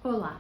Olá,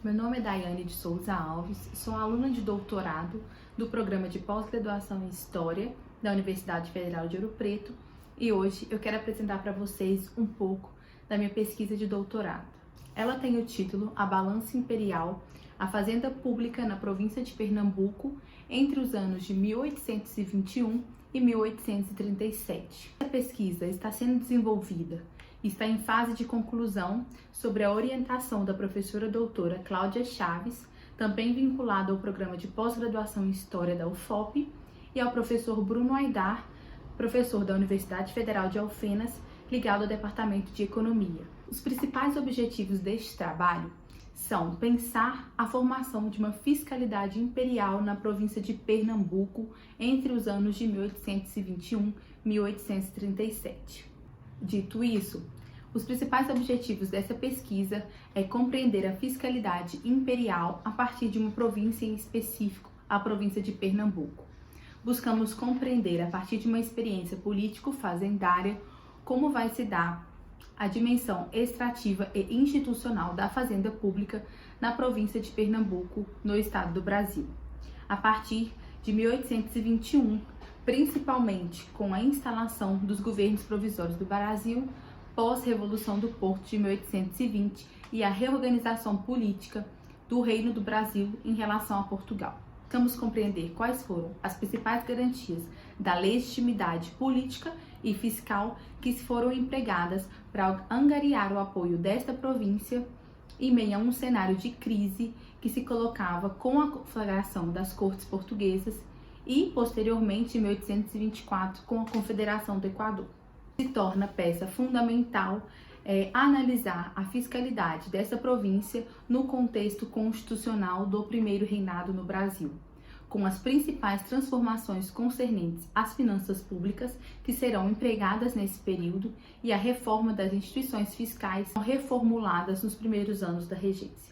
meu nome é Daiane de Souza Alves, sou aluna de doutorado do Programa de Pós-Graduação em História da Universidade Federal de Ouro Preto e hoje eu quero apresentar para vocês um pouco da minha pesquisa de doutorado. Ela tem o título A Balança Imperial, a Fazenda Pública na Província de Pernambuco entre os anos de 1821 e 1837. Essa pesquisa está sendo desenvolvida e está em fase de conclusão sobre a orientação da professora doutora Cláudia Chaves, também vinculada ao programa de pós-graduação em História da UFOP, e ao professor Bruno Aidar, professor da Universidade Federal de Alfenas, ligado ao Departamento de Economia. Os principais objetivos deste trabalho são pensar a formação de uma fiscalidade imperial na província de Pernambuco entre os anos de 1821 e 1837. Dito isso, os principais objetivos dessa pesquisa é compreender a fiscalidade imperial a partir de uma província em específico, a província de Pernambuco. Buscamos compreender, a partir de uma experiência político-fazendária, como vai se dar a dimensão extrativa e institucional da fazenda pública na província de Pernambuco, no estado do Brasil. A partir de 1821, principalmente com a instalação dos governos provisórios do Brasil, pós-Revolução do Porto de 1820 e a reorganização política do Reino do Brasil em relação a Portugal. Vamos compreender quais foram as principais garantias da legitimidade política e fiscal que foram empregadas para angariar o apoio desta província em meio a um cenário de crise que se colocava com a conflagração das cortes portuguesas e, posteriormente, em 1824, com a Confederação do Equador. Se torna peça fundamental analisar a fiscalidade dessa província no contexto constitucional do primeiro reinado no Brasil, com as principais transformações concernentes às finanças públicas que serão empregadas nesse período e a reforma das instituições fiscais reformuladas nos primeiros anos da regência.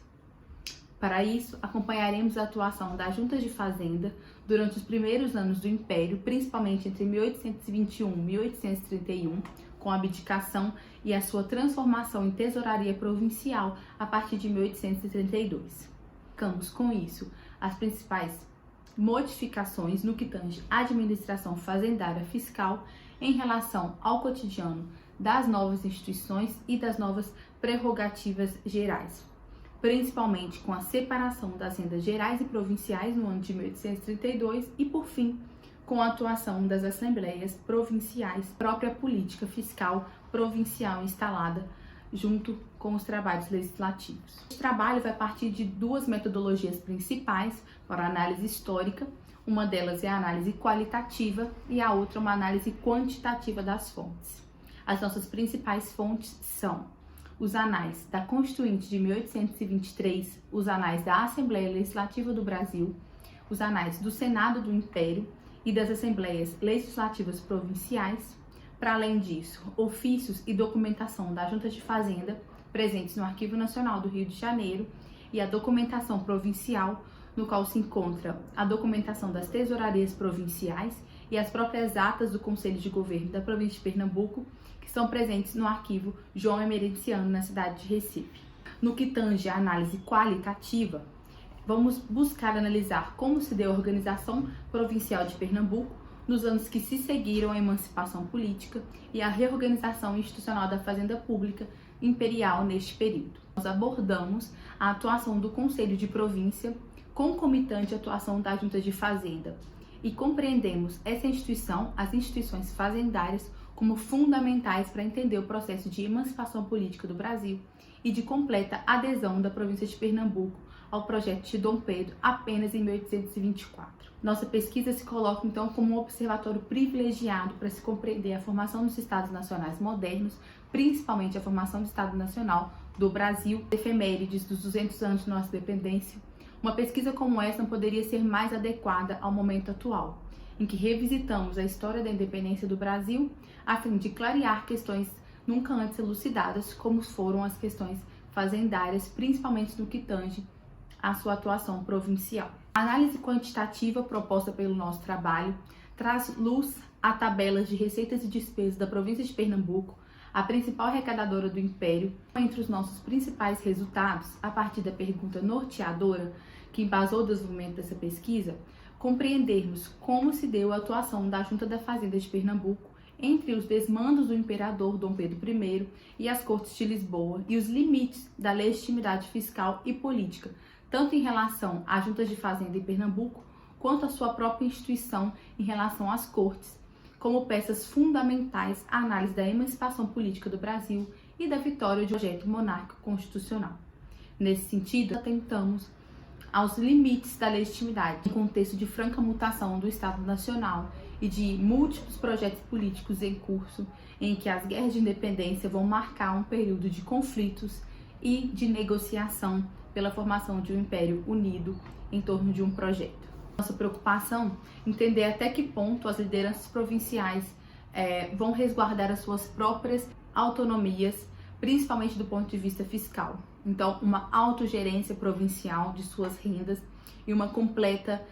Para isso, acompanharemos a atuação das juntas de fazenda durante os primeiros anos do Império, principalmente entre 1821 e 1831, com a abdicação e a sua transformação em tesouraria provincial a partir de 1832. Ficamos com isso as principais modificações no que tange à administração fazendária fiscal em relação ao cotidiano das novas instituições e das novas prerrogativas gerais, principalmente com a separação das rendas gerais e provinciais no ano de 1832 e, por fim, com a atuação das assembleias provinciais, própria política fiscal provincial instalada junto com os trabalhos legislativos. O trabalho vai partir de duas metodologias principais para a análise histórica. Uma delas é a análise qualitativa e a outra uma análise quantitativa das fontes. As nossas principais fontes são os anais da Constituinte de 1823, os anais da Assembleia Legislativa do Brasil, os anais do Senado do Império e das Assembleias Legislativas Provinciais. Para além disso, ofícios e documentação da Junta de Fazenda presentes no Arquivo Nacional do Rio de Janeiro e a documentação provincial, no qual se encontra a documentação das tesourarias provinciais e as próprias atas do Conselho de Governo da província de Pernambuco, que são presentes no arquivo João Emerenciano, na cidade de Recife. No que tange à análise qualitativa, vamos buscar analisar como se deu a organização provincial de Pernambuco nos anos que se seguiram à emancipação política e à reorganização institucional da fazenda pública imperial neste período. Nós abordamos a atuação do Conselho de Província, concomitante à atuação da Junta de Fazenda, e compreendemos essa instituição, as instituições fazendárias, como fundamentais para entender o processo de emancipação política do Brasil e de completa adesão da província de Pernambuco ao projeto de Dom Pedro apenas em 1824. Nossa pesquisa se coloca então como um observatório privilegiado para se compreender a formação dos Estados Nacionais modernos, principalmente a formação do Estado Nacional do Brasil, efemérides dos 200 anos de nossa independência. Uma pesquisa como essa não poderia ser mais adequada ao momento atual, em que revisitamos a história da independência do Brasil a fim de clarear questões nunca antes elucidadas, como foram as questões fazendárias, principalmente no que tange à sua atuação provincial. A análise quantitativa proposta pelo nosso trabalho traz luz a tabelas de receitas e despesas da província de Pernambuco a principal arrecadadora do Império. Entre os nossos principais resultados, a partir da pergunta norteadora que embasou o desenvolvimento dessa pesquisa, compreendermos como se deu a atuação da Junta da Fazenda de Pernambuco entre os desmandos do imperador Dom Pedro I e as Cortes de Lisboa e os limites da legitimidade fiscal e política, tanto em relação às juntas de fazenda em Pernambuco, quanto à sua própria instituição em relação às Cortes, como peças fundamentais à análise da emancipação política do Brasil e da vitória do projeto monárquico constitucional. Nesse sentido, atentamos aos limites da legitimidade, em contexto de franca mutação do Estado Nacional e de múltiplos projetos políticos em curso, em que as guerras de independência vão marcar um período de conflitos e de negociação pela formação de um império unido em torno de um projeto. Nossa preocupação é entender até que ponto as lideranças provinciais vão resguardar as suas próprias autonomias, principalmente do ponto de vista fiscal. Então, uma autogerência provincial de suas rendas e uma completa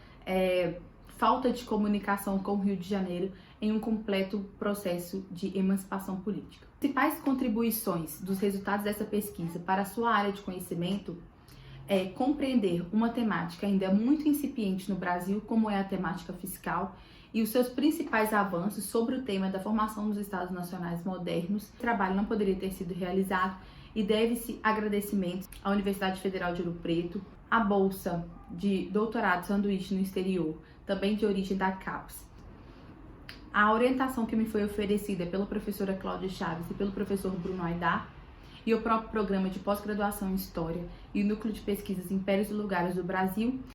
falta de comunicação com o Rio de Janeiro em um completo processo de emancipação política. As principais contribuições dos resultados dessa pesquisa para a sua área de conhecimento é compreender uma temática ainda muito incipiente no Brasil, como é a temática fiscal, e os seus principais avanços sobre o tema da formação dos Estados Nacionais modernos. O trabalho não poderia ter sido realizado e deve-se agradecimentos à Universidade Federal de Ouro Preto, à Bolsa de Doutorado Sanduíche no Exterior, também de origem da CAPES. A orientação que me foi oferecida pela professora Cláudia Chaves e pelo professor Bruno Aidar, e o próprio programa de pós-graduação em História e o Núcleo de Pesquisas Impérios e Lugares do Brasil,